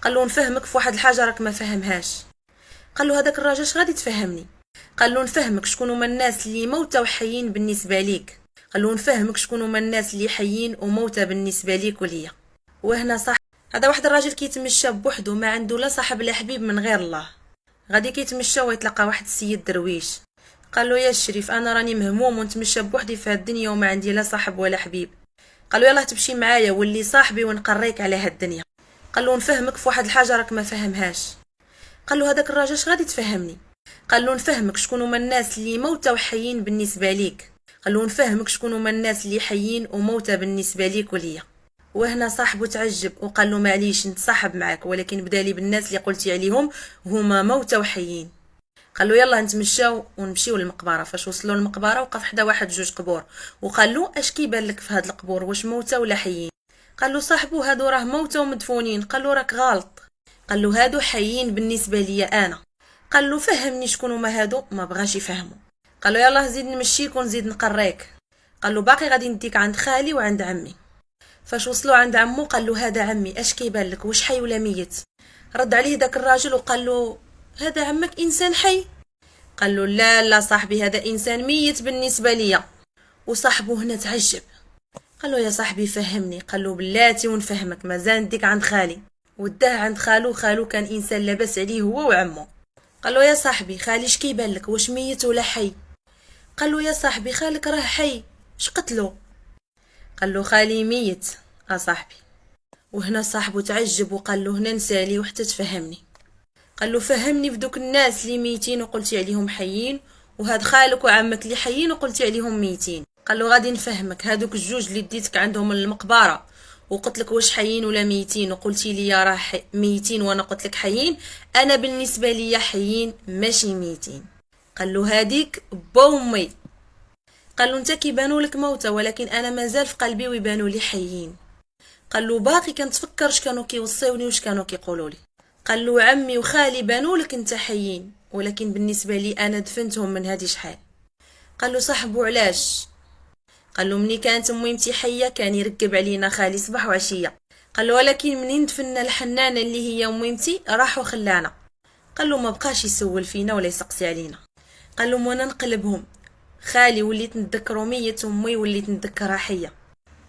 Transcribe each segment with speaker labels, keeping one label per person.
Speaker 1: قال له نفهمك في واحد الحاجه راك ما فهمهاش. قال له هذاك الراجل اش غادي تفهمني؟ قال له نفهمك شكون هما الناس اللي موتى وحيين بالنسبه ليك. قال له نفهمك شكون هما الناس اللي حيين وموتى بالنسبه ليك وليا. وهنا صح، هذا واحد الراجل كيتمشى بوحدو، ما عنده لا صاحب لا حبيب من غير الله. غادي كيتمشى ويتلقى واحد السيد درويش. قال له يا الشريف انا راني مهموم ونتمشى بوحدي في هاد الدنيا وما عندي لا صاحب ولا حبيب. قال له يلاه تمشي معايا ولي صاحبي ونقريك على هاد الدنيا. قال له نفهمك في واحد الحاجه راك ما فهمهاش. قال له هذاك الراجل اش غادي تفهمني؟ قال له نفهمك شكون هما الناس اللي موتى وحيين بالنسبه ليك. قال له نفهمك شكون هما الناس اللي حيين وموتى بالنسبه ليك وليا. وهنا صاحبه تعجب وقال له معليش نتصاحب معاك، ولكن بدالي بالناس اللي قلتي عليهم هما موتى وحيين. قال له يلا نتمشاو ونمشيو للمقبره. فاش وصلوا للمقبره وقف حدا واحد جوج قبور وقال له اش كيبان لك في هاد القبور، واش موتى ولا حيين؟ قال له صاحبه هادو راه موتى ومدفونين. قال له راك غلط، قال له هادو حيين بالنسبه ليا انا. قال له فهمني شكون هما هادو، ما بغاش يفهمه. قال له يلا زيد نمشيك ونزيد نقريك. قال له باقي غادي نديك عند خالي وعند عمي. فاش وصلوا عند عمو قال له هذا عمي اش كيبان لك، واش حي ولا ميت؟ رد عليه داك الراجل وقال له هذا عمك انسان حي. قال له لا لا صاحبي هذا انسان ميت بالنسبه ليا. وصاحبه هنا تعجب، قال له يا صاحبي فهمني. قال له بلاتي ونفهمك، مازال نديك عند خالي. وداه عند خالو. خالو كان انسان لاباس عليه هو وعمو. قال له يا صاحبي خالي اش كيبان لك، واش ميت ولا حي؟ قال له يا صاحبي خالك راه حي، اش قتلو؟ قال له خالي ميت صاحبي. وهنا صاحبه تعجب وقال له هنا نسالي وحتى تفهمني. قال له فهمني في دوك الناس اللي ميتين وقلتي عليهم حيين، وهاد خالك وعمك اللي حيين وقلتي عليهم ميتين. قال له غادي نفهمك، هادوك الجوج اللي ديتك عندهم المقبره وقلت لك واش حيين ولا ميتين وقلتي لي راه ميتين وانا قلت لك حيين، انا بالنسبه لي حيين ماشي ميتين. قال له هاديك بومي. قال له انت كيبانوا لك موتى ولكن انا مازال في قلبي ويبانوا لي حيين. قال له باقي كنتفكر اش كانوا كيوصيوني واش كانوا كيقولوا لي. قال له عمي وخالي بانوا لك انت حيين، ولكن بالنسبه لي انا دفنتهم من هذه شحال. قال له صاحبو علاش؟ قال له مني كانت ميمتي حيه كان يركب علينا خالي صباح وعشيه. قال له ولكن منين دفنا الحنانه اللي هي ميمتي راحوا خلانا. قال له ما بقاش يسول فينا ولا يسقسي علينا. قال له وانا نقلبهم، خالي وليت نتذكرو ميت وامي وليت نتذكرها حيه.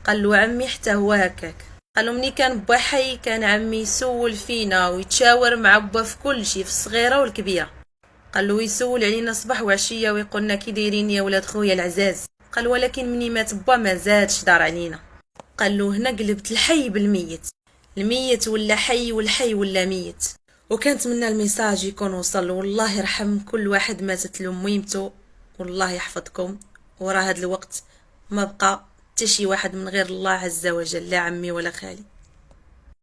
Speaker 1: قال له عمي حتى هو هكاك. قال له مني كان با حي كان عمي يسول فينا ويتشاور مع با في كل شيء، في الصغيره والكبيره. قال له يسول علينا صباح وعشيه ويقولنا كي دايرين يا ولاد خويا العزاز. قال ولكن مني مات با ما زادش دار علينا. قال له هنا قلبت الحي بالميت، الميت ولا حي والحي ولا ميت. وكنتمنى الميساج يكون وصل، والله يرحم كل واحد ماتت له ميمته، والله يحفظكم. وراه هذا الوقت ما بقى حتى شي واحد من غير الله عز وجل، لا عمي ولا خالي.